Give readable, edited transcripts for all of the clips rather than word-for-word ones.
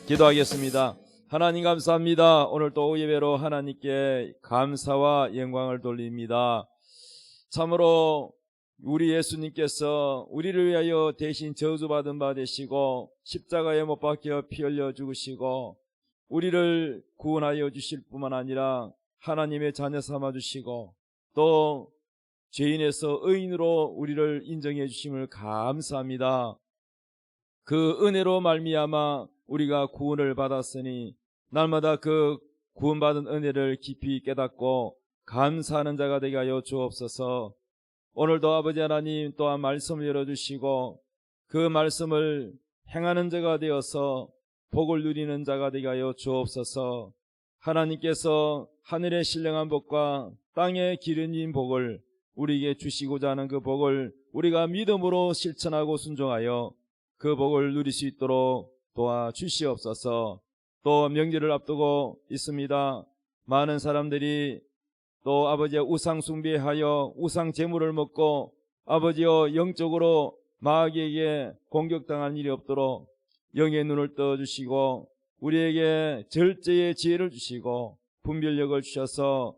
기도하겠습니다. 하나님 감사합니다. 오늘 또 예배로 하나님께 감사와 영광을 돌립니다. 참으로 우리 예수님께서 우리를 위하여 대신 저주받은 바 되시고 십자가에 못 박혀 피 흘려 죽으시고 우리를 구원하여 주실 뿐만 아니라 하나님의 자녀 삼아 주시고 또 죄인에서 의인으로 우리를 인정해 주심을 감사합니다. 그 은혜로 말미암아 우리가 구원을 받았으니 날마다 그 구원받은 은혜를 깊이 깨닫고 감사하는 자가 되게 하여 주옵소서. 오늘도 아버지 하나님 또한 말씀을 열어주시고 그 말씀을 행하는 자가 되어서 복을 누리는 자가 되게 하여 주옵소서. 하나님께서 하늘의 신령한 복과 땅의 기름진 복을 우리에게 주시고자 하는 그 복을 우리가 믿음으로 실천하고 순종하여 그 복을 누릴 수 있도록 도와주시옵소서. 또 명절을 앞두고 있습니다. 많은 사람들이 또 아버지의 우상 숭배하여 우상 제물을 먹고 아버지여 영적으로 마귀에게 공격당한 일이 없도록 영의 눈을 떠주시고 우리에게 절제의 지혜를 주시고 분별력을 주셔서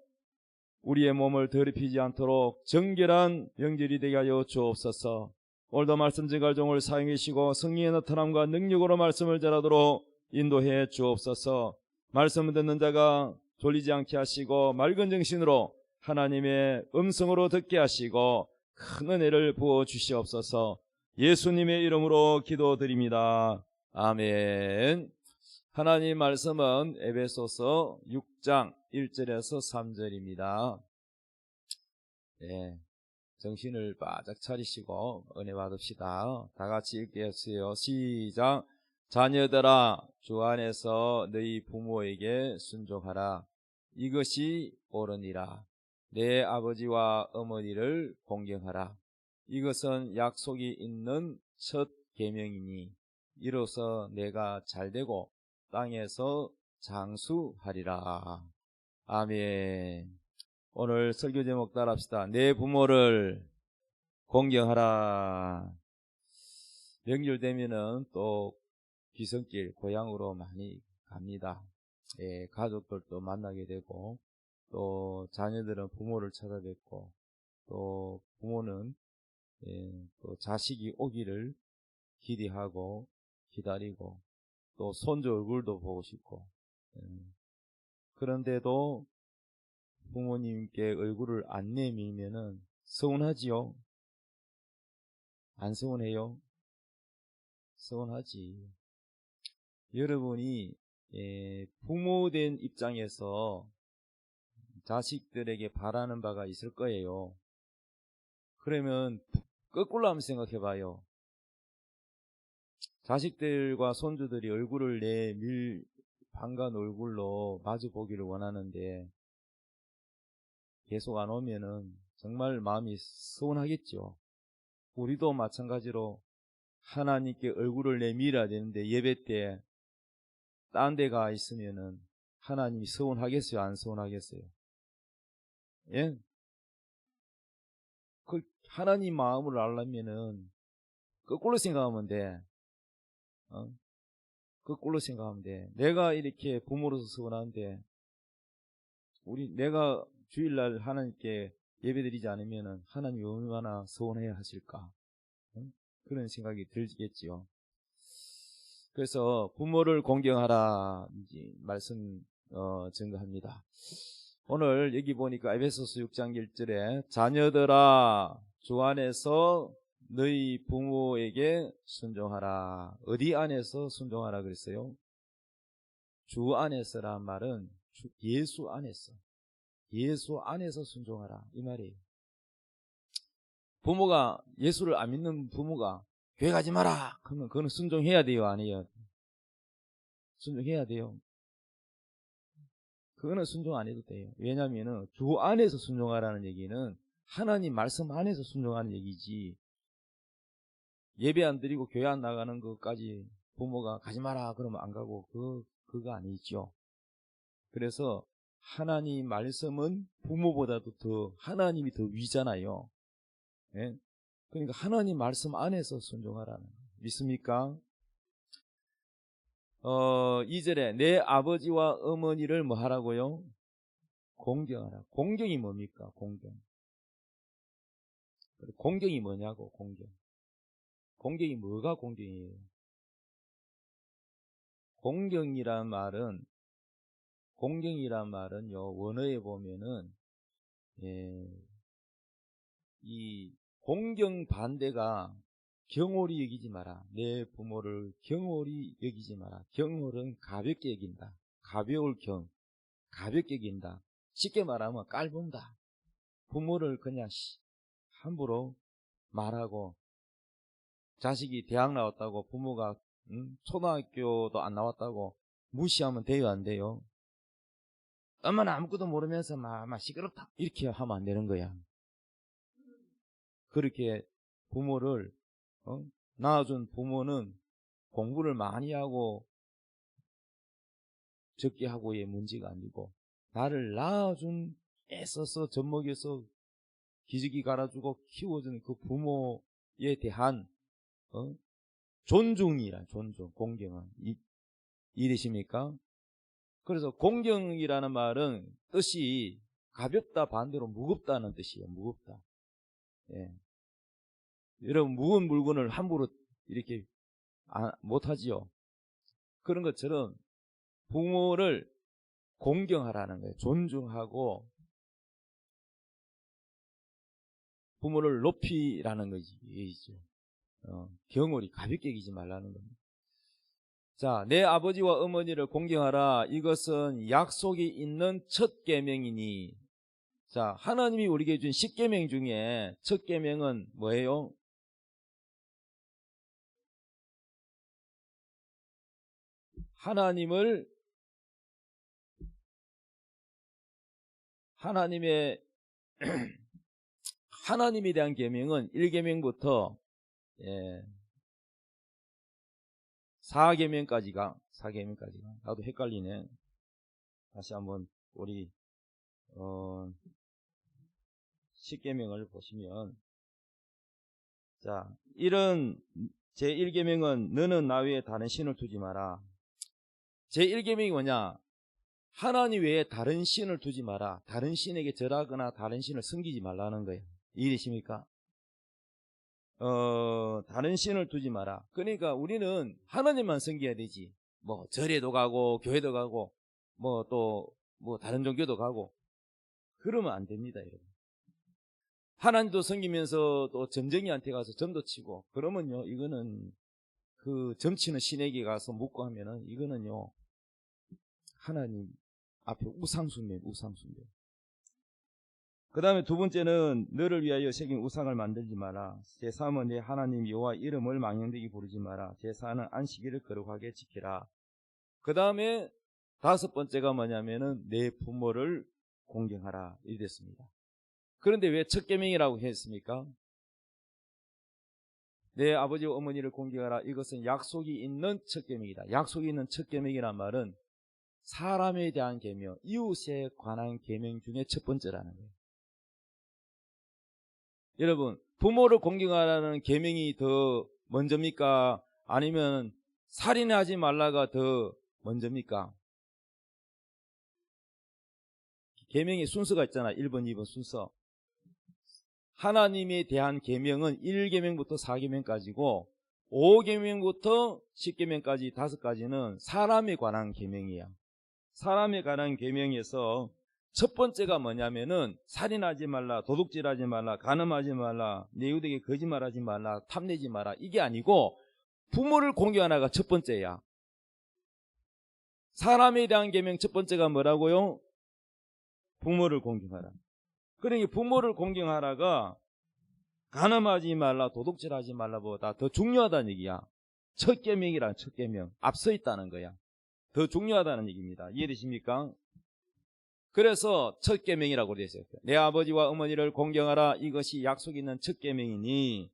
우리의 몸을 더럽히지 않도록 정결한 명절이 되게 하여 주옵소서. 오늘도 말씀 증거할 종을 사용해 주시고 성령의 나타남과 능력으로 말씀을 전하도록 인도해 주옵소서. 말씀을 듣는 자가 졸리지 않게 하시고 맑은 정신으로 하나님의 음성으로 듣게 하시고 큰 은혜를 부어 주시옵소서. 예수님의 이름으로 기도드립니다. 아멘. 하나님 말씀은 에베소서 6장 1절에서 3절입니다. 네. 정신을 바짝 차리시고 은혜 받읍시다. 다 같이 읽겠어요. 시작. 자녀들아 주 안에서 너희 부모에게 순종하라. 이것이 옳으니라. 내 아버지와 어머니를 공경하라. 이것은 약속이 있는 첫 계명이니 이로써 내가 잘되고 땅에서 장수하리라. 아멘. 오늘 설교 제목 따라합시다. 내 부모를 공경하라. 명절 되면은 또 귀성길 고향으로 많이 갑니다. 예, 가족들도 만나게 되고 또 자녀들은 부모를 찾아뵙고 또 부모는 또 자식이 오기를 기대하고 기다리고 또 손주 얼굴도 보고 싶고 그런데도 부모님께 얼굴을 안 내밀면은 서운하지요? 안 서운해요? 서운하지. 여러분이 부모된 입장에서 자식들에게 바라는 바가 있을 거예요. 그러면 거꾸로 한번 생각해 봐요. 자식들과 손주들이 얼굴을 내밀 반가운 얼굴로 마주 보기를 원하는데 계속 안 오면은 정말 마음이 서운하겠죠. 우리도 마찬가지로 하나님께 얼굴을 내밀어야 되는데 예배 때 딴 데 가 있으면은 하나님이 서운하겠어요? 안 서운하겠어요? 예? 그 하나님 마음을 알려면은 거꾸로 생각하면 돼. 거꾸로 생각하면 돼. 내가 이렇게 부모로서 서운한데 내가 주일날 하나님께 예배드리지 않으면은 하나님이 얼마나 서운해야 하실까? 그런 생각이 들겠지요. 그래서 부모를 공경하라 말씀 증거합니다. 오늘 여기 보니까 에베소서 6장 1절에 자녀들아 주 안에서 너희 부모에게 순종하라. 어디 안에서 순종하라 그랬어요? 주 안에서란 말은 예수 안에서. 예수 안에서 순종하라 이 말이에요. 부모가 예수를 안 믿는 부모가 교회 가지 마라 그러면 그거는 순종해야 돼요? 안 해요? 순종해야 돼요. 그거는 순종 안 해도 돼요. 왜냐하면 주 안에서 순종하라는 얘기는 하나님 말씀 안에서 순종하는 얘기지 예배 안 드리고 교회 안 나가는 것까지 부모가 가지 마라 그러면 안 가고 그거 아니죠. 그래서 하나님 말씀은 부모보다도 더 하나님이 더 위잖아요. 예? 그러니까 하나님 말씀 안에서 순종하라는 믿습니까? 2절에 내 아버지와 어머니를 뭐 하라고요? 공경하라. 공경이 뭡니까? 공경. 공경이 뭐냐고, 공경. 공경이 뭐가 공경이에요? 공경이란 말은요, 원어에 보면은, 이 공경 반대가 경홀히 여기지 마라. 내 부모를 경홀히 여기지 마라. 경홀은 가볍게 여긴다. 가벼울 경, 가볍게 여긴다. 쉽게 말하면 깔본다. 부모를 그냥 함부로 말하고, 자식이 대학 나왔다고 부모가 초등학교도 안 나왔다고 무시하면 돼요, 안 돼요? 엄마는 아무것도 모르면서 막 시끄럽다 이렇게 하면 안 되는 거야. 그렇게 부모를 낳아준 부모는 공부를 많이 하고 적게 하고의 문제가 아니고, 나를 낳아준 애써서 젖먹여서 기저귀 갈아주고 키워준 그 부모에 대한 존중이란, 존중, 공경은 이해되십니까? 그래서 공경이라는 말은 뜻이 가볍다 반대로 무겁다는 뜻이에요. 무겁다. 예. 여러분, 무거운 물건을 함부로 이렇게 못하지요. 그런 것처럼 부모를 공경하라는 거예요. 존중하고 부모를 높이라는 거지. 경홀히 가볍게 여기지 말라는 겁니다. 자, 내 아버지와 어머니를 공경하라. 이것은 약속이 있는 첫 계명이니. 자, 하나님이 우리에게 준 10계명 중에 첫 계명은 뭐예요? 하나님에 대한 계명은 1계명부터 4계명까지가 나도 헷갈리네. 다시 한번 우리 10계명을 보시면, 자, 이런 제1계명은 너는 나 외에 다른 신을 두지 마라. 제1계명이 뭐냐? 하나님 외에 다른 신을 두지 마라. 다른 신에게 절하거나 다른 신을 섬기지 말라는 거예요. 이해되십니까? 다른 신을 두지 마라. 그러니까 우리는 하나님만 섬겨야 되지. 뭐 절에도 가고 교회도 가고 뭐 다른 종교도 가고 그러면 안 됩니다, 여러분. 하나님도 섬기면서 또 점쟁이한테 가서 점도 치고 그러면요, 이거는 그 점치는 신에게 가서 묻고 하면은 이거는요, 하나님 앞에 우상숭배. 그 다음에 두 번째는 너를 위하여 새긴 우상을 만들지 마라. 제3은 내 하나님 여호와 이름을 망령되게 부르지 마라. 제4는 안식일을 거룩하게 지키라. 그 다음에 다섯 번째가 뭐냐면은 내 부모를 공경하라. 이랬습니다. 그런데 왜 첫 계명이라고 했습니까? 내 아버지와 어머니를 공경하라. 이것은 약속이 있는 첫 계명이다. 약속이 있는 첫 계명이란 말은 사람에 대한 계명, 이웃에 관한 계명 중에 첫 번째라는 거예요. 여러분, 부모를 공경하라는 계명이 더 먼저입니까? 아니면 살인하지 말라가 더 먼저입니까? 계명의 순서가 있잖아. 1번, 2번 순서. 하나님에 대한 계명은 1계명부터 4계명까지고 5계명부터 10계명까지 5가지는 사람에 관한 계명이야. 사람에 관한 계명에서 첫 번째가 뭐냐면은 살인하지 말라, 도둑질하지 말라, 간음하지 말라, 내 이웃에게 거짓말하지 말라, 탐내지 마라. 이게 아니고 부모를 공경하라가 첫 번째야. 사람에 대한 계명 첫 번째가 뭐라고요? 부모를 공경하라. 그러니까 부모를 공경하라가 간음하지 말라, 도둑질하지 말라보다 더 중요하다는 얘기야. 첫 계명이란 첫 계명 앞서 있다는 거야. 더 중요하다는 얘기입니다. 이해되십니까? 그래서 첫 계명이라고 되어 있어요. 내 아버지와 어머니를 공경하라. 이것이 약속 있는 첫 계명이니.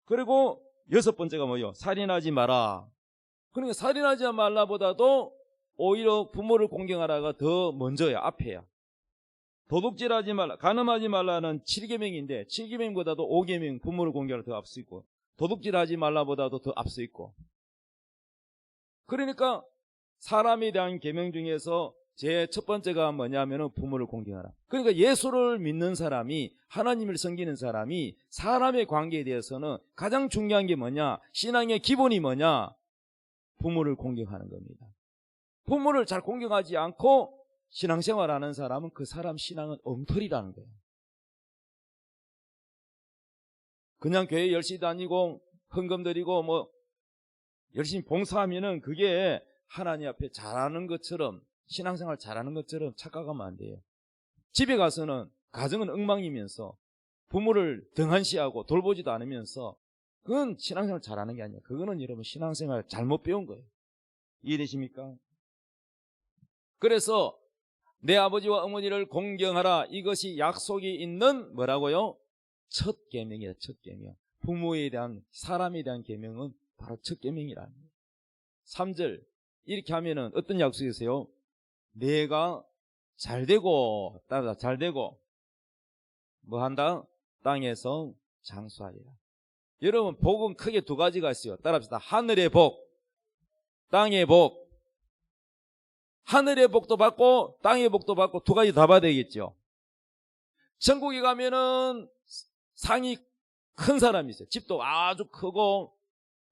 그리고 여섯 번째가 뭐예요? 살인하지 마라. 그러니까 살인하지 말라보다도 오히려 부모를 공경하라가 더 먼저야. 앞에야. 도둑질하지 말라, 간음하지 말라는 7계명인데 7계명보다도 5계명 부모를 공경하라 더 앞서 있고, 도둑질하지 말라보다도 더 앞서 있고, 그러니까 사람에 대한 계명 중에서 제 첫 번째가 뭐냐면은 부모를 공경하라. 그러니까 예수를 믿는 사람이, 하나님을 섬기는 사람이 사람의 관계에 대해서는 가장 중요한 게 뭐냐? 신앙의 기본이 뭐냐? 부모를 공경하는 겁니다. 부모를 잘 공경하지 않고 신앙생활하는 사람은 그 사람 신앙은 엉터리라는 거예요. 그냥 교회 열심히 다니고 헌금 드리고 뭐 열심히 봉사하면은 그게 하나님 앞에 잘하는 것처럼, 신앙생활 잘하는 것처럼 착각하면 안 돼요. 집에 가서는 가정은 엉망이면서 부모를 등한시하고 돌보지도 않으면서 그건 신앙생활 잘하는 게 아니야. 그거는 여러분 신앙생활 잘못 배운 거예요. 이해되십니까? 그래서 내 아버지와 어머니를 공경하라. 이것이 약속이 있는 뭐라고요? 첫 계명이다. 첫 계명. 부모에 대한, 사람에 대한 계명은 바로 첫 계명이라는 거예요. 3절 이렇게 하면은 어떤 약속이세요? 내가 잘되고, 따라서 잘되고 뭐 한다? 땅에서 장수하리라. 여러분 복은 크게 두 가지가 있어요. 따라합시다. 하늘의 복, 땅의 복. 하늘의 복도 받고 땅의 복도 받고 두 가지 다 받아야 되겠죠. 천국에 가면은 상이 큰 사람이 있어요. 집도 아주 크고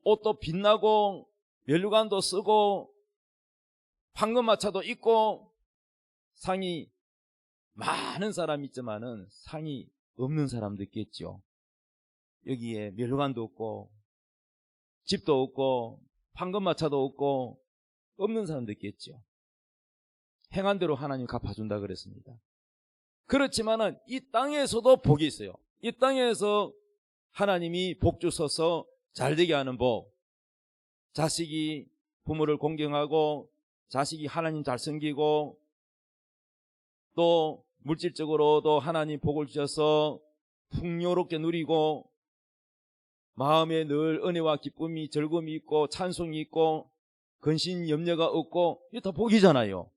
옷도 빛나고 면류관도 쓰고 황금마차도 있고 상이 많은 사람이 있지만은 상이 없는 사람도 있겠죠. 여기에 면류관도 없고 집도 없고 황금마차도 없고 없는 사람도 있겠죠. 행한 대로 하나님 갚아준다 그랬습니다. 그렇지만은 이 땅에서도 복이 있어요. 이 땅에서 하나님이 복 주셔서 잘되게 하는 복, 자식이 부모를 공경하고 자식이 하나님 잘 섬기고 또 물질적으로도 하나님 복을 주셔서 풍요롭게 누리고 마음에 늘 은혜와 기쁨이, 즐거움이 있고 찬송이 있고 근심 염려가 없고 이게 다 복이잖아요.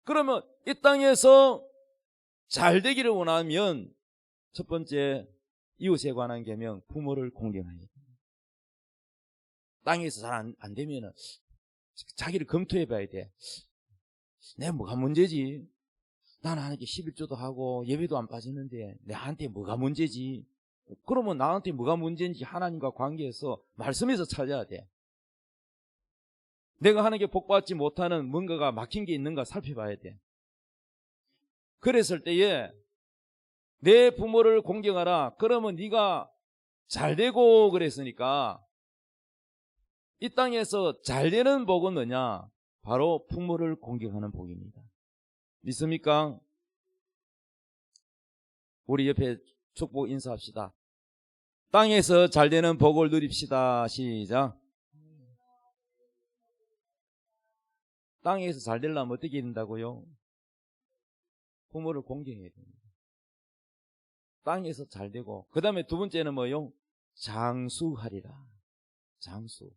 그러면 이 땅에서 잘 되기를 원하면 첫 번째 이웃에 관한 계명, 부모를 공경해야 돼요. 땅에서 잘 안 되면은 자기를 검토해 봐야 돼. 내가 뭐가 문제지? 나는 하나님께 11조도 하고 예배도 안 빠지는데 내한테 뭐가 문제지? 그러면 나한테 뭐가 문제인지 하나님과 관계에서 말씀에서 찾아야 돼. 내가 하나님께 복받지 못하는 뭔가가 막힌 게 있는가 살펴봐야 돼. 그랬을 때에 내 부모를 공경하라. 그러면 네가 잘되고 그랬으니까 이 땅에서 잘되는 복은 뭐냐? 바로 부모를 공경하는 복입니다. 믿습니까? 우리 옆에 축복 인사합시다. 땅에서 잘되는 복을 누립시다. 시작. 땅에서 잘 되려면 어떻게 된다고요? 부모를 공경해야 됩니다. 땅에서 잘 되고, 그 다음에 두 번째는 뭐요? 장수하리라. 장수.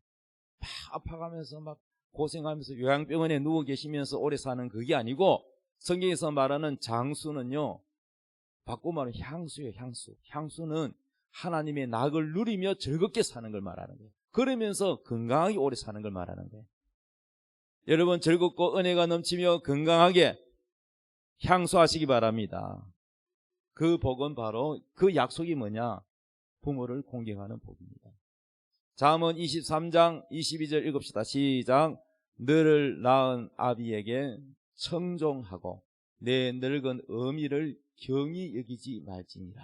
막 아파가면서 막 고생하면서 요양병원에 누워 계시면서 오래 사는 그게 아니고, 성경에서 말하는 장수는요, 바꿔 말하면 향수예요. 향수. 향수는 하나님의 낙을 누리며 즐겁게 사는 걸 말하는 거예요. 그러면서 건강하게 오래 사는 걸 말하는 거예요. 여러분 즐겁고 은혜가 넘치며 건강하게 향수하시기 바랍니다. 그 복은 바로, 그 약속이 뭐냐? 부모를 공경하는 복입니다. 잠언 23장 22절 읽읍시다. 시작. 너를 낳은 아비에게 청종하고 내 늙은 어미를 경히 여기지 말지니라.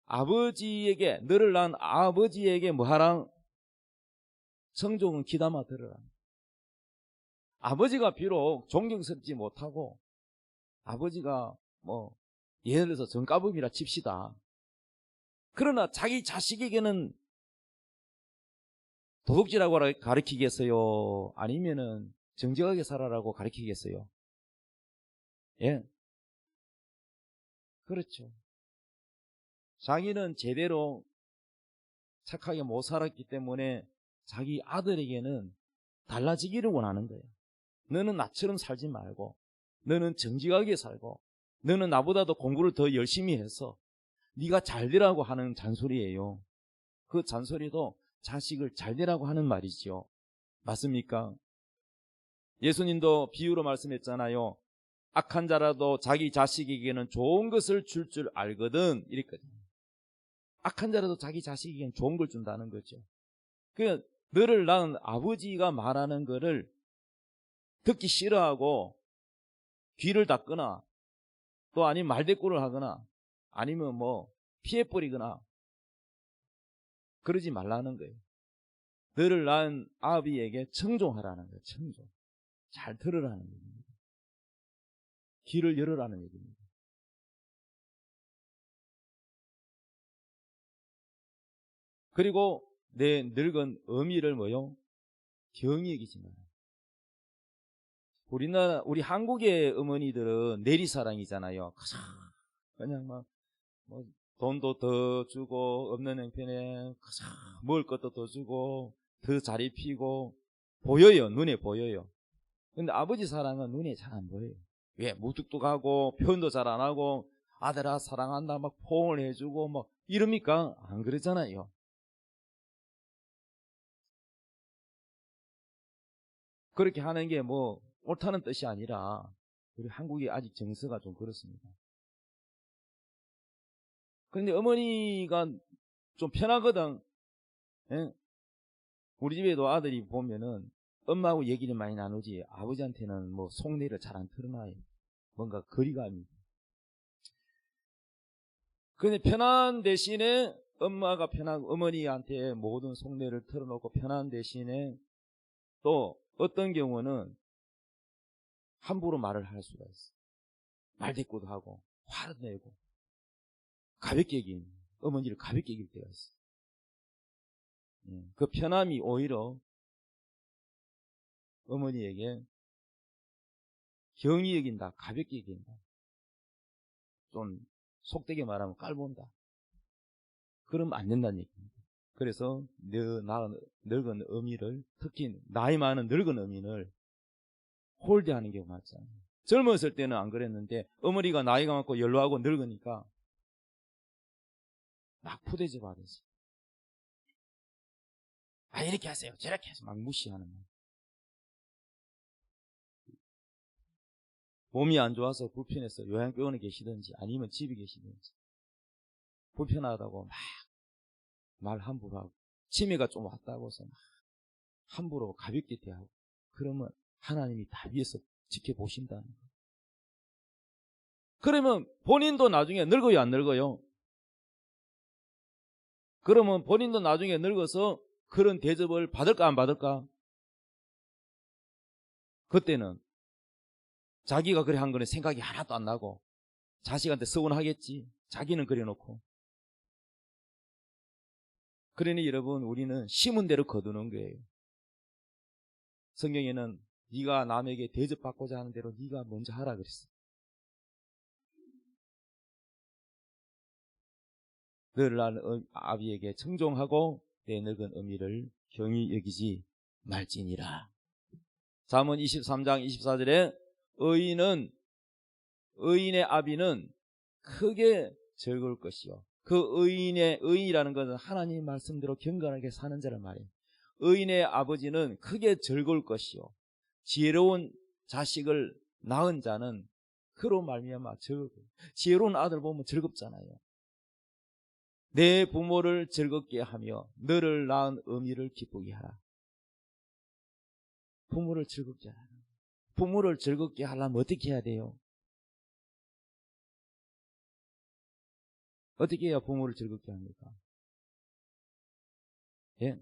아버지에게, 너를 낳은 아버지에게 뭐하라? 청종은 귀담아 들으라. 아버지가 비록 존경스럽지 못하고 아버지가 뭐 예를 들어서 정가범이라 칩시다. 그러나 자기 자식에게는 도둑질하고 가르치겠어요? 아니면은 정직하게 살아라고 가르치겠어요? 예, 그렇죠. 자기는 제대로 착하게 못 살았기 때문에 자기 아들에게는 달라지기를 원하는 거예요. 너는 나처럼 살지 말고, 너는 정직하게 살고, 너는 나보다도 공부를 더 열심히 해서 네가 잘 되라고 하는 잔소리예요. 그 잔소리도 자식을 잘 되라고 하는 말이죠. 맞습니까? 예수님도 비유로 말씀했잖아요. 악한 자라도 자기 자식에게는 좋은 것을 줄 줄 알거든. 이랬거든요. 악한 자라도 자기 자식에게는 좋은 걸 준다는 거죠. 그 너를 낳은 아버지가 말하는 거를 듣기 싫어하고 귀를 닫거나 또 아니면 말대꾸를 하거나 아니면 뭐 피해버리거나 그러지 말라는 거예요. 너를 낳은 아비에게 청종하라는 거예요. 청종. 잘 들으라는 얘기입니다. 귀를 열으라는 얘기입니다. 그리고 내 늙은 어미를 뭐요? 경히 여기지 마라. 우리 한국의 어머니들은 내리사랑이잖아요. 그냥 막, 뭐 돈도 더 주고, 없는 형편에 먹을 것도 더 주고, 더 잘 입히고, 보여요. 눈에 보여요. 근데 아버지 사랑은 눈에 잘 안 보여요. 왜? 무뚝뚝하고, 표현도 잘 안 하고, 아들아, 사랑한다, 막 포옹을 해주고, 막, 이럽니까? 안 그러잖아요. 그렇게 하는 게 뭐, 옳다는 뜻이 아니라, 우리 한국이 아직 정서가 좀 그렇습니다. 그런데 어머니가 좀 편하거든. 예? 우리 집에도 아들이 보면은 엄마하고 얘기를 많이 나누지 아버지한테는 뭐 속내를 잘 안 털어놔요. 뭔가 거리감이. 근데 편한 대신에 엄마가 어머니한테 모든 속내를 털어놓고 편한 대신에 또 어떤 경우는 함부로 말을 할 수가 있어. 말대꾸도 하고 화를 내고 가볍게 어머니를 가볍게 얘기할 때가 있어. 그 편함이 오히려 어머니에게 경히 여긴다, 가볍게 여긴다. 좀 속되게 말하면 깔본다. 그러면 안 된다는 얘기입니다. 그래서 늙은 어미를, 특히 나이 많은 늙은 어미를 홀대하는 게 맞잖아요. 젊었을 때는 안 그랬는데 어머니가 나이가 많고 연로하고 늙으니까 막 푸대접 하듯이 이렇게 하세요, 저렇게 해서 막 무시하는 거예요. 몸이 안 좋아서 불편해서 요양병원에 계시든지 아니면 집에 계시든지 불편하다고 막 말 함부로 하고 치매가 좀 왔다고 해서 막 함부로 가볍게 대하고 그러면 하나님이 다 위에서 지켜보신다는 거예요. 그러면 본인도 나중에 늙어요, 안 늙어요? 그러면 본인도 나중에 늙어서 그런 대접을 받을까 안 받을까? 그때는 자기가 그래 한 거는 생각이 하나도 안 나고 자식한테 서운하겠지. 자기는 그래놓고. 그러니 여러분, 우리는 심은 대로 거두는 거예요. 성경에는 네가 남에게 대접받고자 하는 대로 네가 먼저 하라 그랬어. 너를 낳은 아비에게 청종하고 내 늙은 어미를 경히 여기지 말지니라. 잠언 23장 24절에 의인의 아비는 크게 즐거울 것이요. 그 의인이라는 것은 하나님 말씀대로 경건하게 사는 자를 말해요. 의인의 아버지는 크게 즐거울 것이요. 지혜로운 자식을 낳은 자는 그로 말미암아 즐거워요. 지혜로운 아들 보면 즐겁잖아요. 내 부모를 즐겁게 하며 너를 낳은 어미를 기쁘게 하라. 부모를 즐겁게 하라. 부모를 즐겁게 하려면 어떻게 해야 돼요? 어떻게 해야 부모를 즐겁게 합니까? 예?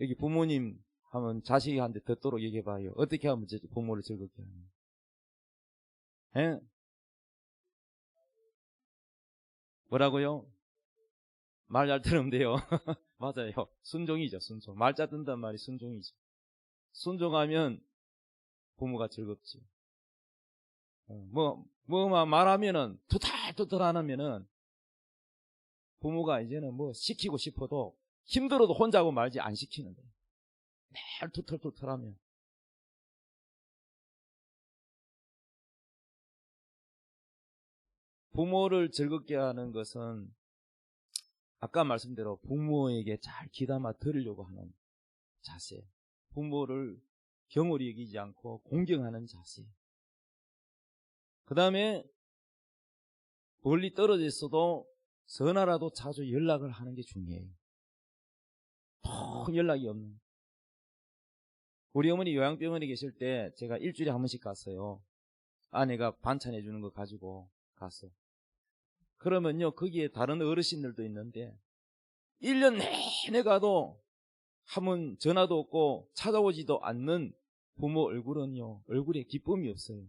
여기 부모님 하면 자식한테 듣도록 얘기해봐요. 어떻게 하면 부모를 즐겁게 하냐? 예? 뭐라고요? 말 잘 들으면 돼요. 맞아요. 순종이죠, 순종. 말 잘 듣는단 말이 순종이죠. 순종하면 부모가 즐겁지. 말하면은, 투탈투탈 안 하면은, 부모가 이제는 뭐 시키고 싶어도 힘들어도 혼자 하고 말지 안 시키는 거예요. 매일 투털투털 하면. 부모를 즐겁게 하는 것은 아까 말씀대로 부모에게 잘 귀담아 들으려고 하는 자세, 부모를 경홀히 여기지 않고 공경하는 자세. 그 다음에 멀리 떨어져 있어도 전화라도 자주 연락을 하는 게 중요해요. 통 연락이 없는. 우리 어머니 요양병원에 계실 때 제가 일주일에 한 번씩 갔어요. 아내가 반찬해 주는 거 가지고 갔어. 그러면요, 거기에 다른 어르신들도 있는데 1년 내내 가도 한 번 전화도 없고 찾아오지도 않는 부모 얼굴은요, 얼굴에 기쁨이 없어요.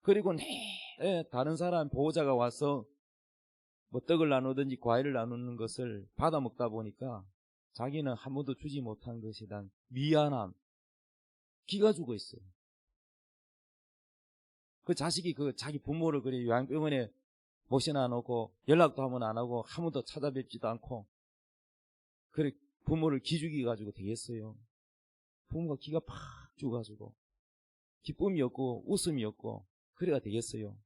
그리고 내내 다른 사람 보호자가 와서 뭐 떡을 나누든지 과일을 나누는 것을 받아 먹다 보니까 자기는 한 번도 주지 못한 것에 대한 미안함, 기가 죽어 있어요. 그 자식이 그 자기 부모를 그래 요양병원에 모셔놔 놓고 연락도 한 번 안 하고 한 번도 찾아뵙지도 않고 그래 부모를 기죽이 가지고 되겠어요. 부모가 기가 팍 죽어가지고 기쁨이 없고 웃음이 없고 그래가 되겠어요.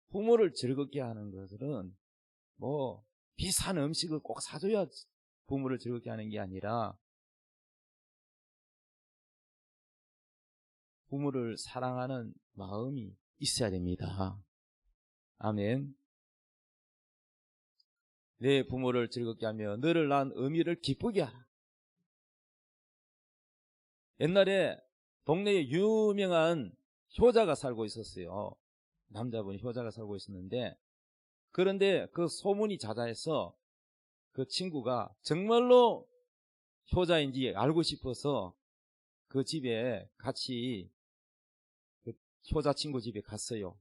부모를 즐겁게 하는 것은 뭐 비싼 음식을 꼭 사줘야 부모를 즐겁게 하는 게 아니라 부모를 사랑하는 마음이 있어야 됩니다. 아멘. 내 부모를 즐겁게 하며 너를 낳은 어미를 기쁘게 하라. 옛날에 동네에 유명한 효자가 살고 있었어요. 남자분이 효자가 살고 있었는데, 그런데 그 소문이 자자해서 그 친구가 정말로 효자인지 알고 싶어서 그 집에 같이 그 효자 친구 집에 갔어요.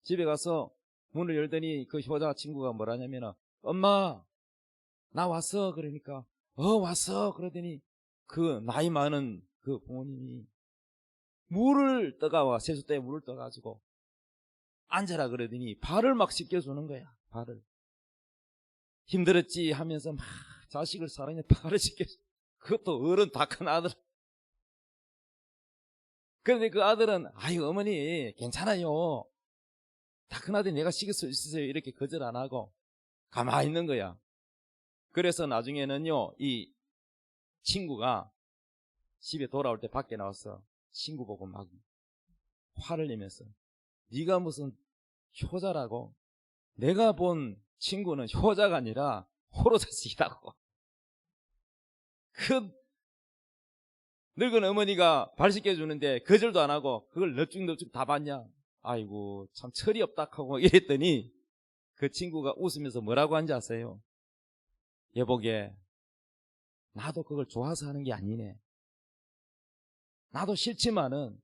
집에 가서 문을 열더니 그 효자 친구가 뭐라냐면 엄마 나 왔어. 그러니까 왔어. 그러더니 그 나이 많은 그 부모님이 물을 떠가와 세숫대에 물을 떠가지고 앉아라 그러더니 발을 막 씻겨주는 거야. 발을 힘들었지 하면서 막 자식을 사랑해 발을 씻겨줘. 그것도 어른 다 큰 아들. 그런데 그 아들은 아유 어머니 괜찮아요. 다 큰 아들이 내가 씻길 수 있으세요. 이렇게 거절 안 하고 가만히 있는 거야. 그래서 나중에는요 이 친구가 집에 돌아올 때 밖에 나와서 친구 보고 막 화를 내면서 네가 무슨 효자라고? 내가 본 친구는 효자가 아니라 호로자식이라고. 그 늙은 어머니가 발 씻겨주는데 거절도 안 하고 그걸 넙죽넙죽 다 받냐? 아이고 참 철이 없다 하고 이랬더니 그 친구가 웃으면서 뭐라고 한지 아세요? 여보게 나도 그걸 좋아서 하는 게 아니네. 나도 싫지만은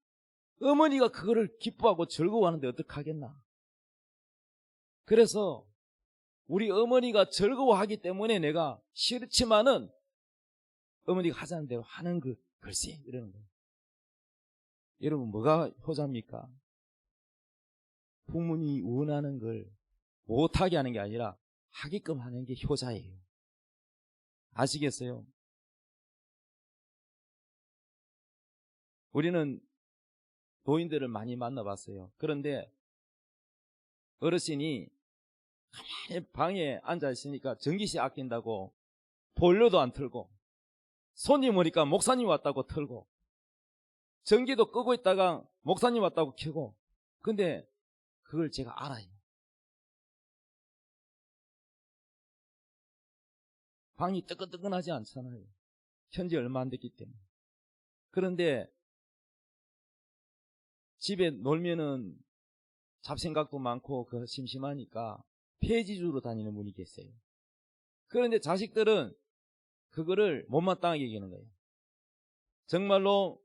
어머니가 그거를 기뻐하고 즐거워하는데 어떡하겠나. 그래서 우리 어머니가 즐거워하기 때문에 내가 싫지만은 어머니가 하자는 대로 하는 그 글쎄 이러는 거예요. 여러분 뭐가 효자입니까? 부모님이 원하는 걸 못하게 하는 게 아니라 하게끔 하는 게 효자예요. 아시겠어요? 우리는 노인들을 많이 만나봤어요. 그런데 어르신이 가만히 방에 앉아있으니까 전기세 아낀다고 보일러도 안 틀고 손님 오니까 목사님 왔다고 틀고 전기도 끄고 있다가 목사님 왔다고 켜고 근데 그걸 제가 알아요. 방이 뜨끈뜨끈하지 않잖아요. 현재 얼마 안 됐기 때문에. 그런데 집에 놀면은 잡생각도 많고 그 심심하니까 폐지주로 다니는 분이 계세요. 그런데 자식들은 그거를 못마땅하게 여기는 거예요. 정말로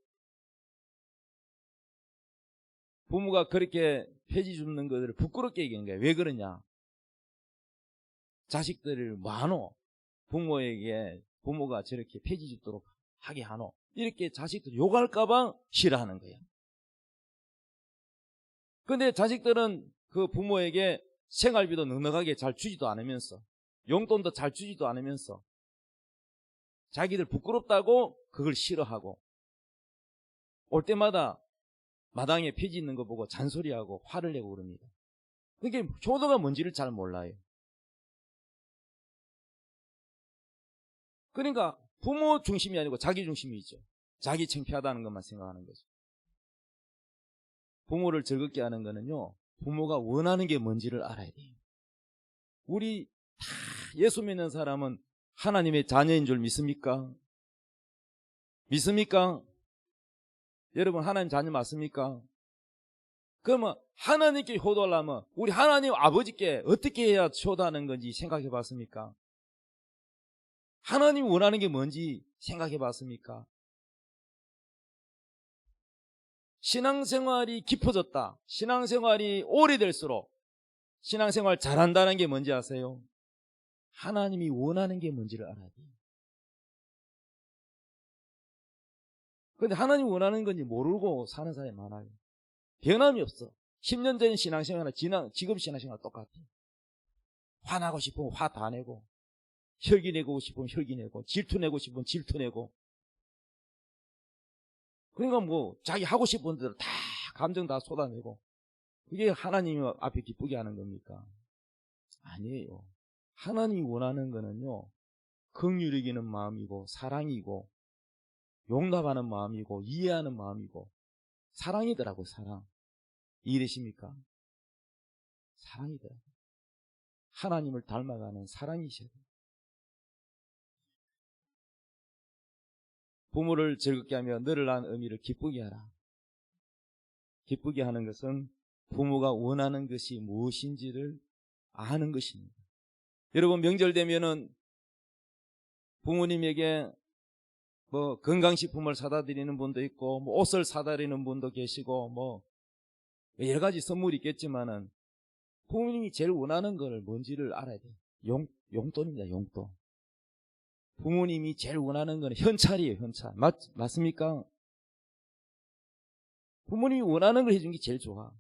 부모가 그렇게 폐지 줍는 것을 부끄럽게 여기는 거예요. 왜 그러냐? 자식들을 뭐하노? 부모에게 부모가 저렇게 폐지 줍도록 하게 하노? 이렇게 자식들 욕할까봐 싫어하는 거예요. 근데 자식들은 그 부모에게 생활비도 넉넉하게 잘 주지도 않으면서 용돈도 잘 주지도 않으면서 자기들 부끄럽다고 그걸 싫어하고 올 때마다 마당에 폐지 있는 거 보고 잔소리하고 화를 내고 그럽니다. 그게 효도가 뭔지를 잘 몰라요. 그러니까 부모 중심이 아니고 자기 중심이 있죠. 자기 창피하다는 것만 생각하는 거죠. 부모를 즐겁게 하는 거는요, 부모가 원하는 게 뭔지를 알아야 돼요. 우리 다 예수 믿는 사람은 하나님의 자녀인 줄 믿습니까? 믿습니까? 여러분 하나님 자녀 맞습니까? 그러면 하나님께 효도하려면 우리 하나님 아버지께 어떻게 해야 효도하는 건지 생각해 봤습니까? 하나님 원하는 게 뭔지 생각해 봤습니까? 신앙생활이 깊어졌다, 신앙생활이 오래될수록 신앙생활 잘한다는 게 뭔지 아세요? 하나님이 원하는 게 뭔지를 알아야 돼요. 그런데 하나님 원하는 건지 모르고 사는 사람이 많아요. 변함이 없어. 10년 전 신앙생활이나 지금 신앙생활 똑같아요. 화나고 싶으면 화 다 내고, 혈기 내고 싶으면 혈기 내고, 질투 내고 싶으면 질투 내고. 그러니까 뭐 자기 하고 싶은 대로 다 감정 다 쏟아내고. 그게 하나님 앞에 기쁘게 하는 겁니까? 아니에요. 하나님이 원하는 거는요, 긍휼히 여기는 마음이고 사랑이고 용납하는 마음이고 이해하는 마음이고 사랑이더라고요. 사랑. 이해되십니까? 사랑이더라고요. 하나님을 닮아가는 사랑이셔야 돼요. 부모를 즐겁게 하며 너를 낳은 어미를 기쁘게 하라. 기쁘게 하는 것은 부모가 원하는 것이 무엇인지를 아는 것입니다. 여러분 명절 되면은 부모님에게 뭐 건강식품을 사다 드리는 분도 있고 뭐 옷을 사다 드리는 분도 계시고 뭐 여러 가지 선물이 있겠지만은 부모님이 제일 원하는 걸 뭔지를 알아야 돼요. 용돈입니다. 용돈. 부모님이 제일 원하는 건 현찰이에요. 현찰. 맞습니까? 부모님이 원하는 걸 해준 게 제일 좋아.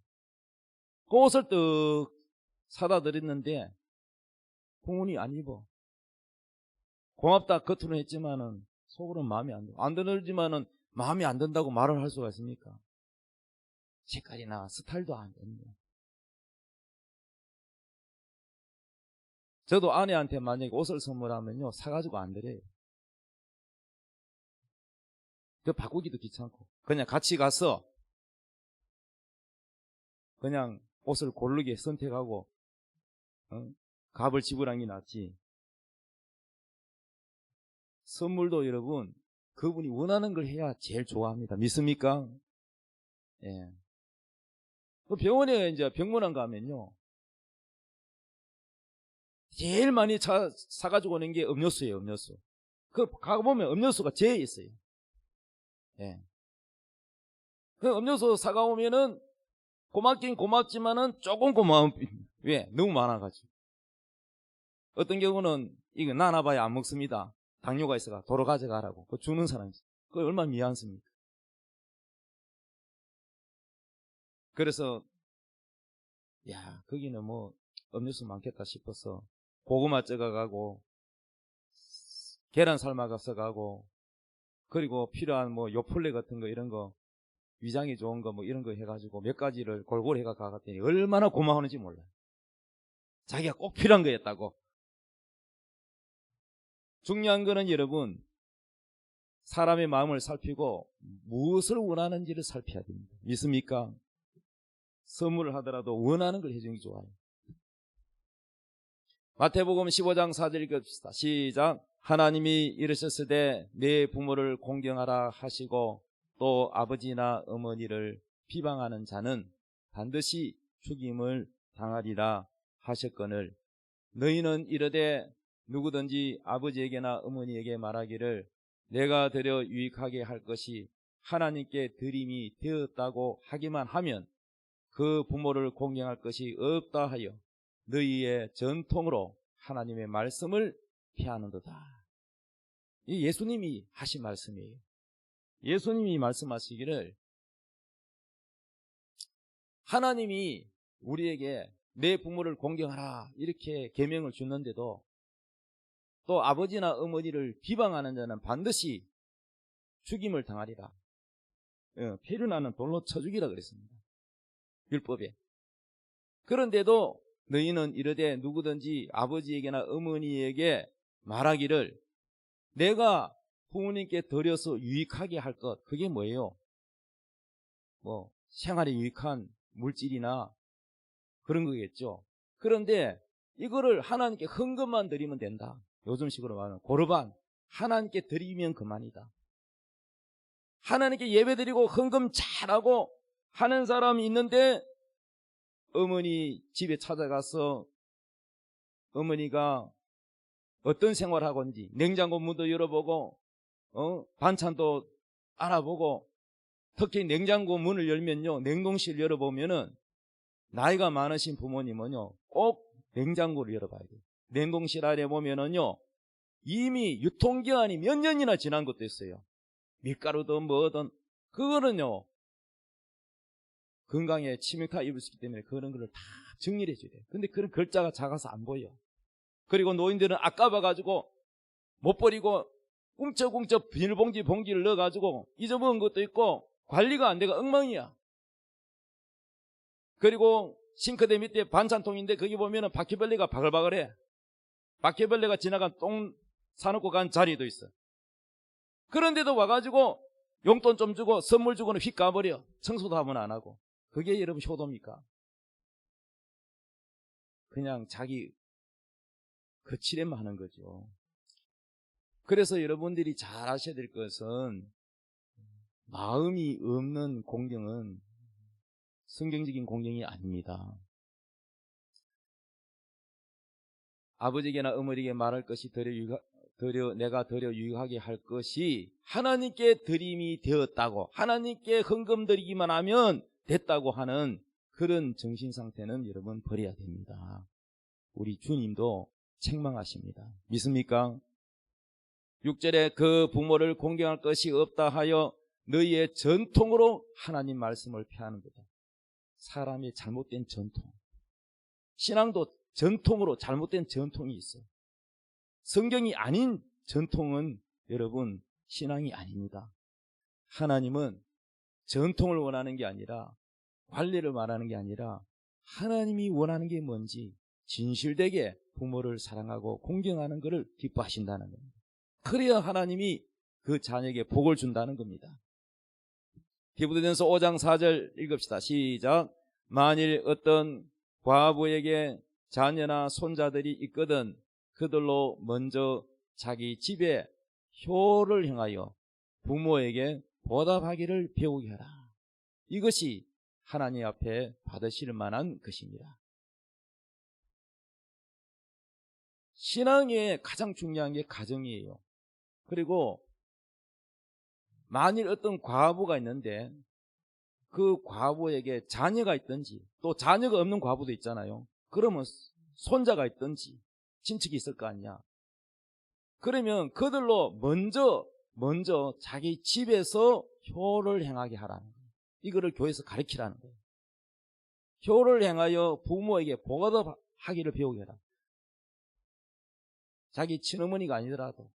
그 옷을 떡 사다 드렸는데 부모님이 안 입어. 고맙다 겉으로는 했지만은 속으로는 마음이 안 들어. 안 들지만은 마음이 안 든다고 말을 할 수가 있습니까? 색깔이나 스타일도 안 됩니다. 저도 아내한테 만약에 옷을 선물하면요, 사가지고 안 드려요. 그 바꾸기도 귀찮고. 그냥 같이 가서 그냥 옷을 고르게 선택하고 값을 지불한 게 낫지. 선물도 여러분 그분이 원하는 걸 해야 제일 좋아합니다. 믿습니까? 예. 병원에 이제 병문안 가면요, 제일 많이 사가지고 오는 게 음료수예요. 음료수. 그 가보면 음료수가 제에 있어요. 예. 그 음료수 사가오면은 고맙긴 고맙지만은 조금 고마운. 왜? 너무 많아가지고. 어떤 경우는 이거 나눠봐야 안 먹습니다. 당뇨가 있어가 도로 가져가라고. 그거 주는 사람이 있어요. 그거 얼마나 미안습니까? 그래서 야, 거기는 뭐 음료수 많겠다 싶어서 고구마 쪄가가고 계란 삶아가서 가고, 그리고 필요한 뭐 요플레 같은 거 이런 거 위장이 좋은 거 뭐 이런 거 해가지고 몇 가지를 골고루 해가 가갔더니 얼마나 고마워하는지 몰라요. 자기가 꼭 필요한 거였다고. 중요한 거는 여러분, 사람의 마음을 살피고 무엇을 원하는지를 살펴야 됩니다. 믿습니까? 선물을 하더라도 원하는 걸 해주는 게 좋아요. 마태복음 15장 4절 읽읍시다. 시작. 하나님이 이르셨을 때 내 부모를 공경하라 하시고 또 아버지나 어머니를 비방하는 자는 반드시 죽임을 당하리라 하셨거늘 너희는 이르되 누구든지 아버지에게나 어머니에게 말하기를 내가 드려 유익하게 할 것이 하나님께 드림이 되었다고 하기만 하면 그 부모를 공경할 것이 없다 하여 너희의 전통으로 하나님의 말씀을 피하는도다. 이 예수님이 하신 말씀이에요. 예수님이 말씀하시기를 하나님이 우리에게 내 부모를 공경하라 이렇게 계명을 주는데도 또 아버지나 어머니를 비방하는 자는 반드시 죽임을 당하리라. 폐륜하는 돌로 쳐 죽이라 그랬습니다. 율법에. 그런데도 너희는 이르되 누구든지 아버지에게나 어머니에게 말하기를 내가 부모님께 드려서 유익하게 할 것, 그게 뭐예요? 뭐 생활에 유익한 물질이나 그런 거겠죠. 그런데 이거를 하나님께 헌금만 드리면 된다. 요즘식으로 말하면 고르반, 하나님께 드리면 그만이다. 하나님께 예배드리고 헌금 잘하고 하는 사람이 있는데 어머니 집에 찾아가서 어머니가 어떤 생활을 하건지 냉장고 문도 열어보고 반찬도 알아보고, 특히 냉장고 문을 열면요, 냉동실 열어보면은 나이가 많으신 부모님은요 꼭 냉장고를 열어봐야 돼요. 냉동실 안에 보면은요 이미 유통기한이 몇 년이나 지난 것도 있어요. 밀가루든 뭐든. 그거는요 건강에 침해가 입을 수 있기 때문에 그런 거를 다 정리를 해줘야 돼요. 근데 그런 글자가 작아서 안 보여. 그리고 노인들은 아까워가지고 못 버리고 꿈쩍꿈쩍 비닐봉지를 넣어가지고 잊어먹은 것도 있고 관리가 안 돼가 엉망이야. 그리고 싱크대 밑에 반찬통인데 거기 보면은 바퀴벌레가 바글바글해. 바퀴벌레가 지나간 똥 사놓고 간 자리도 있어. 그런데도 와가지고 용돈 좀 주고 선물 주고는 휙 가버려. 청소도 하면 안 하고. 그게 여러분 효도입니까? 그냥 자기 거칠에만 하는 거죠. 그래서 여러분들이 잘 아셔야 될 것은 마음이 없는 공경은 성경적인 공경이 아닙니다. 아버지에게나 어머니에게 말할 것이 내가 드려 유익하게 할 것이 하나님께 드림이 되었다고, 하나님께 헌금 드리기만 하면 됐다고 하는 그런 정신상태는 여러분 버려야 됩니다. 우리 주님도 책망하십니다. 믿습니까? 6절에 그 부모를 공경할 것이 없다 하여 너희의 전통으로 하나님 말씀을 폐하는 거다. 사람의 잘못된 전통. 신앙도 전통으로 잘못된 전통이 있어요. 성경이 아닌 전통은 여러분 신앙이 아닙니다. 하나님은 전통을 원하는 게 아니라, 관리를 말하는 게 아니라 하나님이 원하는 게 뭔지 진실되게 부모를 사랑하고 공경하는 것을 기뻐하신다는 겁니다. 그래야 하나님이 그 자녀에게 복을 준다는 겁니다. 디모데전서 5장 4절 읽읍시다. 시작. 만일 어떤 과부에게 자녀나 손자들이 있거든 그들로 먼저 자기 집에 효를 행하여 부모에게 보답하기를 배우게 하라. 이것이 하나님 앞에 받으실 만한 것입니다. 신앙에 가장 중요한 게 가정이에요. 그리고 만일 어떤 과부가 있는데 그 과부에게 자녀가 있든지, 또 자녀가 없는 과부도 있잖아요. 그러면 손자가 있든지 친척이 있을 거 아니냐. 그러면 그들로 먼저 자기 집에서 효를 행하게 하라는 거예요. 이거를 교회에서 가르치라는 거예요. 효를 행하여 부모에게 보답하기를 배우게 해라. 자기 친어머니가 아니더라도,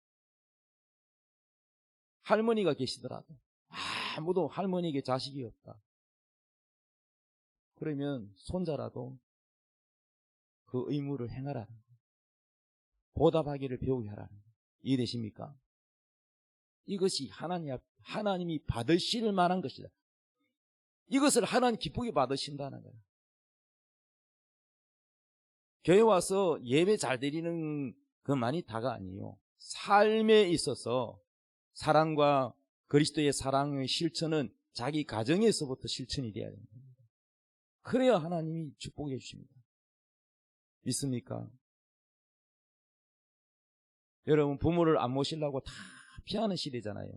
할머니가 계시더라도, 아무도 할머니에게 자식이 없다. 그러면 손자라도 그 의무를 행하라는 거예요. 보답하기를 배우게 하라는 거예요. 이해되십니까? 이것이 하나님이 받으실 만한 것이다. 이것을 하나님 기쁘게 받으신다는 거예요. 교회 와서 예배 잘 드리는 것만이 다가 아니에요. 삶에 있어서 사랑과 그리스도의 사랑의 실천은 자기 가정에서부터 실천이 돼야 됩니다. 그래야 하나님이 축복해 주십니다. 믿습니까? 여러분, 부모를 안 모시려고 다 피하는 시대잖아요.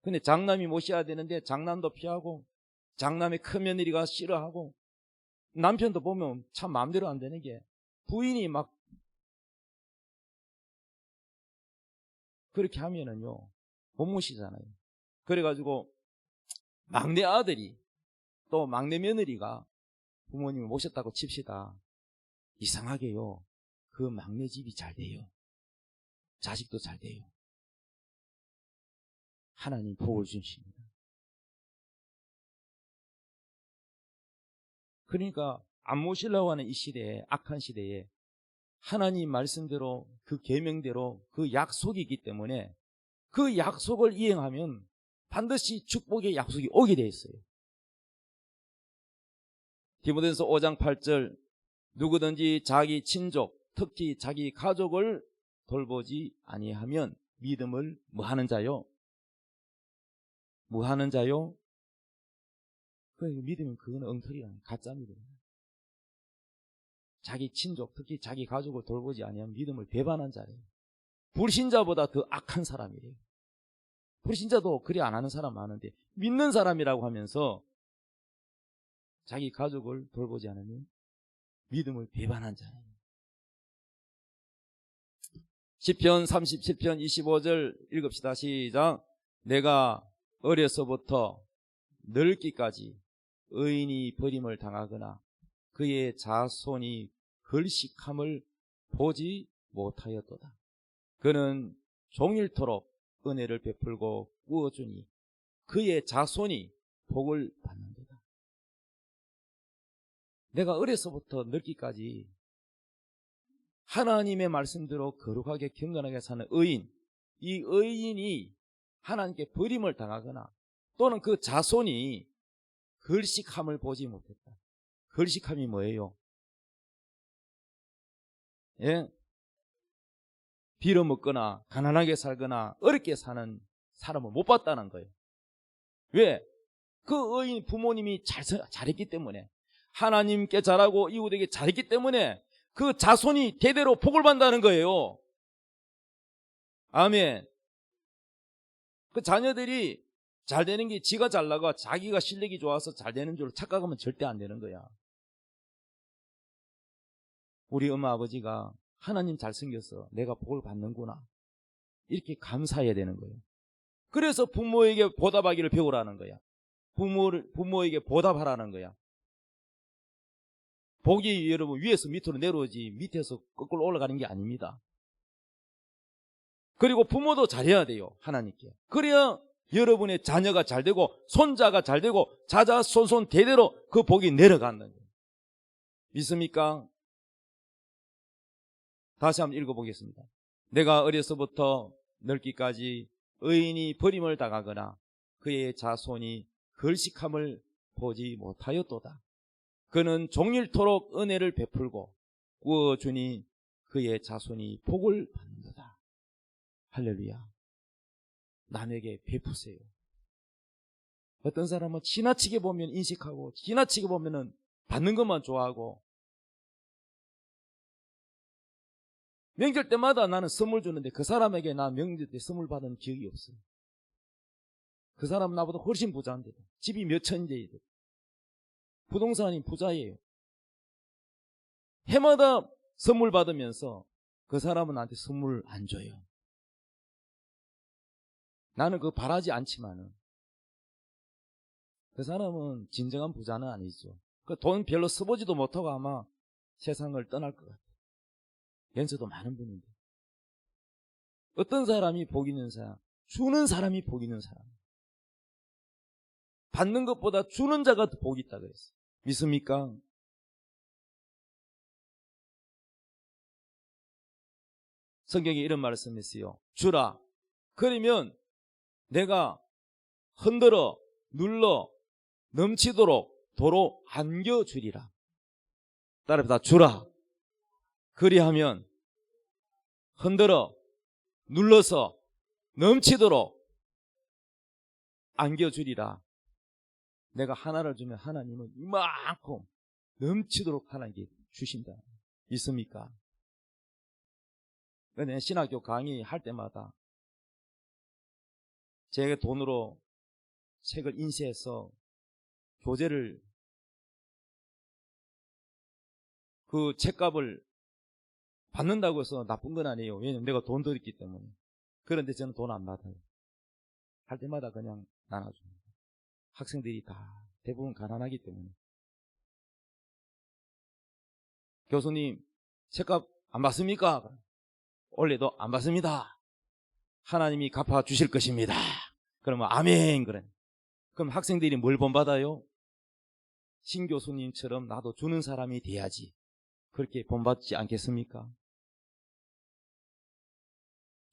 근데 장남이 모셔야 되는데 장남도 피하고, 장남의 큰며느리가 싫어하고, 남편도 보면 참 마음대로 안 되는 게 부인이 막 그렇게 하면은요 못 모시잖아요. 그래가지고 막내 아들이 또 막내 며느리가 부모님을 모셨다고 칩시다. 이상하게요 그 막내 집이 잘 돼요. 자식도 잘 돼요. 하나님 복을 주십니다. 그러니까 안 모시려고 하는 이 시대에, 악한 시대에 하나님 말씀대로 그 계명대로 그 약속이 있기 때문에 그 약속을 이행하면 반드시 축복의 약속이 오게 돼 있어요. 디모데전서 5장 8절 누구든지 자기 친족 특히 자기 가족을 돌보지 아니하면 믿음을 뭐하는 자요? 뭐하는 자요? 그 믿음은 그건 엉터리야. 가짜 믿음. 자기 친족 특히 자기 가족을 돌보지 아니하면 믿음을 배반한 자래요. 불신자보다 더 악한 사람이래요. 불신자도 그리 안 하는 사람 많은데 믿는 사람이라고 하면서 자기 가족을 돌보지 않으면 믿음을 배반한 자예요. 시편 37편 25절 읽읍시다. 시작. 내가 어려서부터 늙기까지 의인이 버림을 당하거나 그의 자손이 걸식함을 보지 못하였도다. 그는 종일토록 은혜를 베풀고 꾸어주니 그의 자손이 복을 받는도다. 내가 어려서부터 늙기까지 하나님의 말씀대로 거룩하게 경건하게 사는 의인, 이 의인이 하나님께 버림을 당하거나 또는 그 자손이 걸식함을 보지 못했다. 걸식함이 뭐예요? 예? 빌어먹거나 가난하게 살거나 어렵게 사는 사람을 못 봤다는 거예요. 왜? 그 의인 부모님이 잘했기 때문에, 하나님께 잘하고 이웃에게 잘했기 때문에 그 자손이 대대로 복을 받는다는 거예요. 아멘. 그 자녀들이 잘 되는 게 지가 잘나가 자기가 실력이 좋아서 잘 되는 줄 착각하면 절대 안 되는 거야. 우리 엄마 아버지가 하나님 잘생겨서 내가 복을 받는구나 이렇게 감사해야 되는 거예요. 그래서 부모에게 보답하기를 배우라는 거야. 부모에게 보답하라는 거야. 복이 여러분 위에서 밑으로 내려오지 밑에서 거꾸로 올라가는 게 아닙니다. 그리고 부모도 잘해야 돼요. 하나님께. 그래야 여러분의 자녀가 잘 되고 손자가 잘 되고 자자손손 대대로 그 복이 내려간다는 거예요. 믿습니까? 다시 한번 읽어보겠습니다. 내가 어려서부터 늙기까지 의인이 버림을 당하거나 그의 자손이 걸식함을 보지 못하였도다. 그는 종일토록 은혜를 베풀고 꾸어주니 그의 자손이 복을 받는도다. 할렐루야. 남에게 베푸세요. 어떤 사람은 지나치게 보면 인식하고 지나치게 보면 받는 것만 좋아하고, 명절 때마다 나는 선물 주는데 그 사람에게 나 명절 때 선물 받은 기억이 없어요. 그 사람은 나보다 훨씬 부자인데도, 집이 몇 천인데도, 부동산이 부자예요. 해마다 선물 받으면서 그 사람은 나한테 선물 안 줘요. 나는 그거 바라지 않지만은 그 사람은 진정한 부자는 아니죠. 그 돈 별로 써보지도 못하고 아마 세상을 떠날 것 같아요. 연세도 많은 분인데. 어떤 사람이 복 있는 사람? 주는 사람이 복 있는 사람. 받는 것보다 주는 자가 더 복이 있다 그랬어요. 믿습니까? 성경에 이런 말씀이 있어요. 주라. 그러면 내가 흔들어 눌러 넘치도록 도로 안겨주리라. 따라합시다. 주라. 그리하면 흔들어 눌러서 넘치도록 안겨주리라. 내가 하나를 주면 하나님은 이만큼 넘치도록 하나님께 주신다. 있습니까? 내가 신학교 강의할 때마다 제가 돈으로 책을 인쇄해서 교재를, 그 책값을 받는다고 해서 나쁜 건 아니에요. 왜냐면 내가 돈 들였기 때문에. 그런데 저는 돈 안 받아요. 할 때마다 그냥 나눠줍니다. 학생들이 다 대부분 가난하기 때문에. 교수님, 책값 안 받습니까? 원래도 안 받습니다. 하나님이 갚아주실 것입니다. 그러면 아멘. 그래. 그럼 학생들이 뭘 본받아요? 신 교수님처럼 나도 주는 사람이 돼야지. 그렇게 본받지 않겠습니까?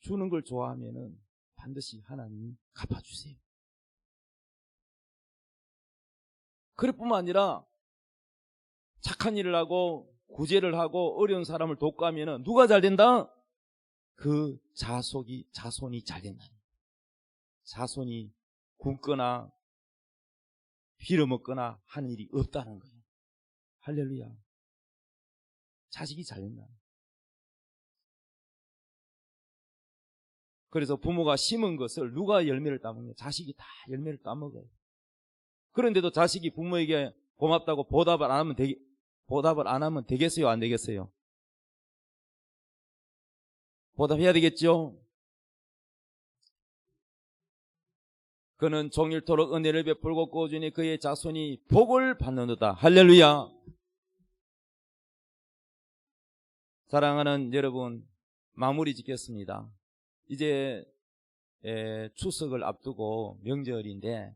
주는 걸 좋아하면은 반드시 하나님이 갚아주세요. 그럴 뿐만 아니라 착한 일을 하고 구제를 하고 어려운 사람을 돕고 하면은 누가 잘 된다? 그 자손이 잘 된다. 자손이 굶거나 빌어먹거나 하는 일이 없다는 거예요. 할렐루야. 자식이 잘 된다. 그래서 부모가 심은 것을 누가 열매를 따먹냐? 자식이 다 열매를 따먹어요. 그런데도 자식이 부모에게 고맙다고 보답을 안 하면 되겠어요? 안 되겠어요? 보답해야 되겠죠? 그는 종일토록 은혜를 베풀고 꾸준히 그의 자손이 복을 받는도다. 할렐루야. 사랑하는 여러분, 마무리 짓겠습니다. 이제 추석을 앞두고 명절인데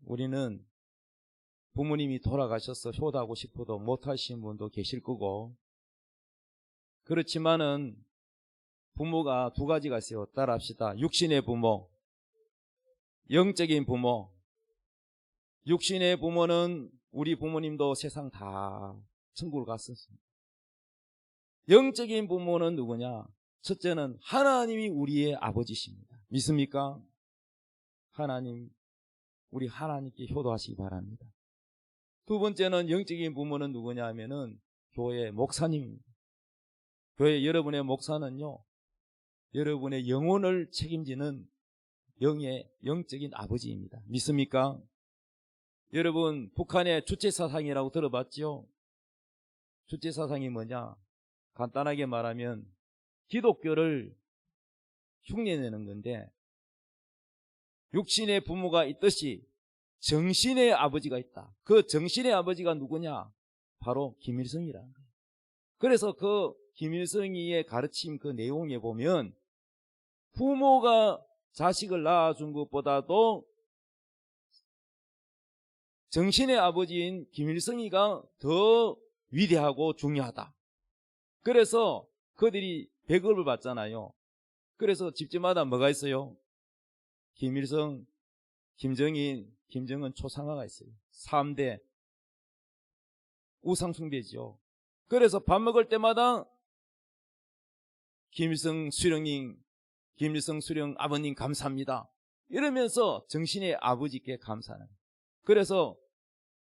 우리는 부모님이 돌아가셔서 효도하고 싶어도 못하신 분도 계실 거고, 그렇지만은 부모가 두 가지가 있어요. 따라합시다. 육신의 부모, 영적인 부모. 육신의 부모는 우리 부모님도 세상 다 천국을 갔었습니다. 영적인 부모는 누구냐? 첫째는 하나님이 우리의 아버지십니다. 믿습니까? 하나님, 우리 하나님께 효도하시기 바랍니다. 두 번째는 영적인 부모는 누구냐 하면은 교회 목사님입니다. 교회 여러분의 목사는요, 여러분의 영혼을 책임지는 영적인 아버지입니다. 믿습니까? 여러분, 북한의 주체사상이라고 들어봤죠? 주체사상이 뭐냐? 간단하게 말하면 기독교를 흉내내는 건데, 육신의 부모가 있듯이 정신의 아버지가 있다. 그 정신의 아버지가 누구냐? 바로 김일성이라는 거예요. 그래서 그 김일성이의 가르침 그 내용에 보면 부모가 자식을 낳아준 것보다도 정신의 아버지인 김일성이가 더 위대하고 중요하다. 그래서 그들이 배급을 받잖아요. 그래서 집집마다 뭐가 있어요? 김일성, 김정인, 김정은 초상화가 있어요. 3대 우상숭배죠. 그래서 밥 먹을 때마다 김일성 수령님, 김일성 수령 아버님 감사합니다. 이러면서 정신의 아버지께 감사하는 거예요. 그래서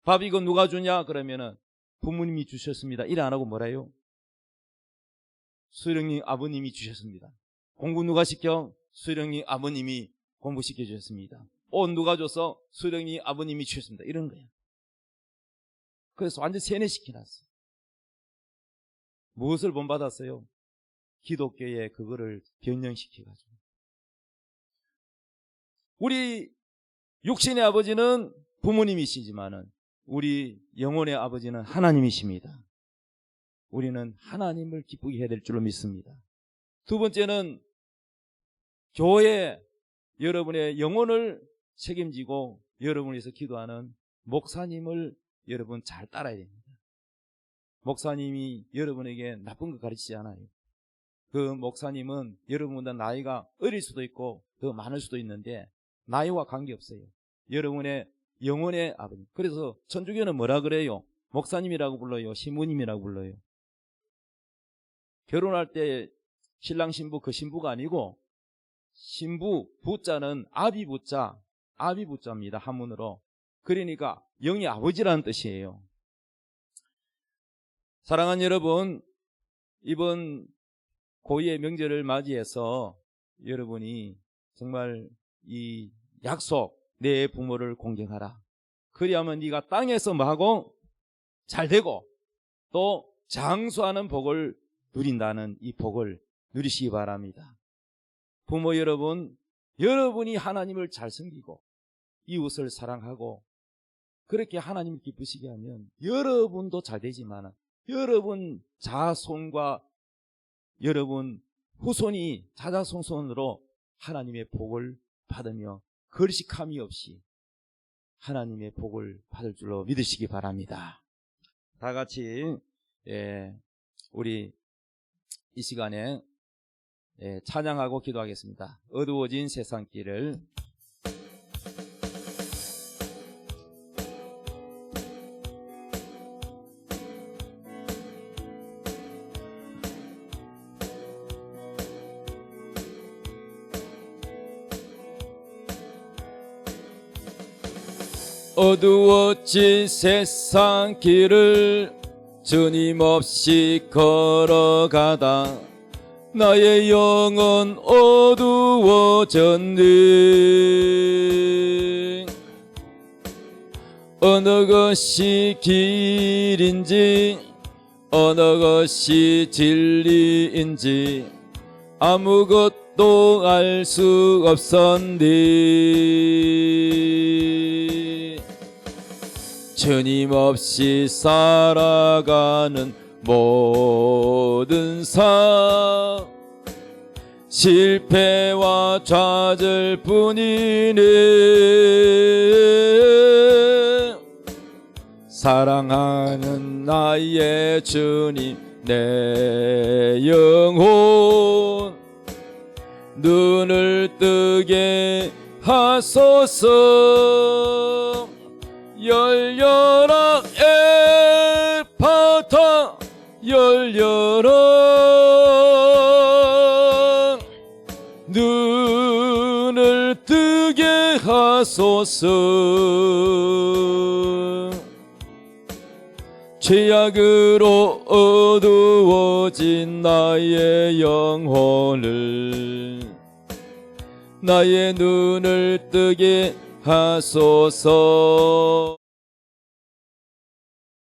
밥 이거 누가 주냐? 그러면은 부모님이 주셨습니다. 일 안 하고 뭐래요? 수령님 아버님이 주셨습니다. 공부 누가 시켜? 수령님 아버님이 공부시켜 주셨습니다. 옷 누가 줘서? 수령님 아버님이 주셨습니다. 이런 거예요. 그래서 완전 세뇌시켜놨어요. 무엇을 본받았어요? 기독교에 그거를 변형시켜가지고. 우리 육신의 아버지는 부모님이시지만은 우리 영혼의 아버지는 하나님이십니다. 우리는 하나님을 기쁘게 해야 될 줄로 믿습니다. 두 번째는 교회 여러분의 영혼을 책임지고 여러분을 위해서 기도하는 목사님을 여러분 잘 따라야 됩니다. 목사님이 여러분에게 나쁜 거 가르치지 않아요. 그 목사님은 여러분보다 나이가 어릴 수도 있고 더 많을 수도 있는데 나이와 관계없어요. 여러분의 영혼의 아버지. 그래서 천주교는 뭐라 그래요? 목사님이라고 불러요? 신부님이라고 불러요? 결혼할 때 신랑 신부 그 신부가 아니고 신부 부자는 아비부자입니다. 한문으로. 그러니까 영의 아버지라는 뜻이에요. 사랑하는 여러분, 이번 고유의 명절을 맞이해서 여러분이 정말 이 약속, 내 부모를 공경하라. 그리하면 네가 땅에서 뭐하고 잘 되고 또 장수하는 복을 누린다는 이 복을 누리시기 바랍니다. 부모 여러분, 여러분이 하나님을 잘 섬기고 이웃을 사랑하고 그렇게 하나님을 기쁘시게 하면 여러분도 잘 되지만 여러분 자손과 여러분 후손이 자자손손으로 하나님의 복을 받으며 걸식함이 없이 하나님의 복을 받을 줄로 믿으시기 바랍니다. 다 같이 우리 이 시간에 찬양하고 기도하겠습니다. 어두워진 세상길을. 어두워진 세상 길을 주님 없이 걸어가다 나의 영은 어두워졌네. 어느 것이 길인지 어느 것이 진리인지 아무것도 알 수 없었네. 주님 없이 살아가는 모든 삶 실패와 좌절뿐이네. 사랑하는 나의 주님 내 영혼 눈을 뜨게 하소서. 열려라 에파타 열려라 눈을 뜨게 하소서. 죄악으로 어두워진 나의 영혼을 나의 눈을 뜨게 하소서.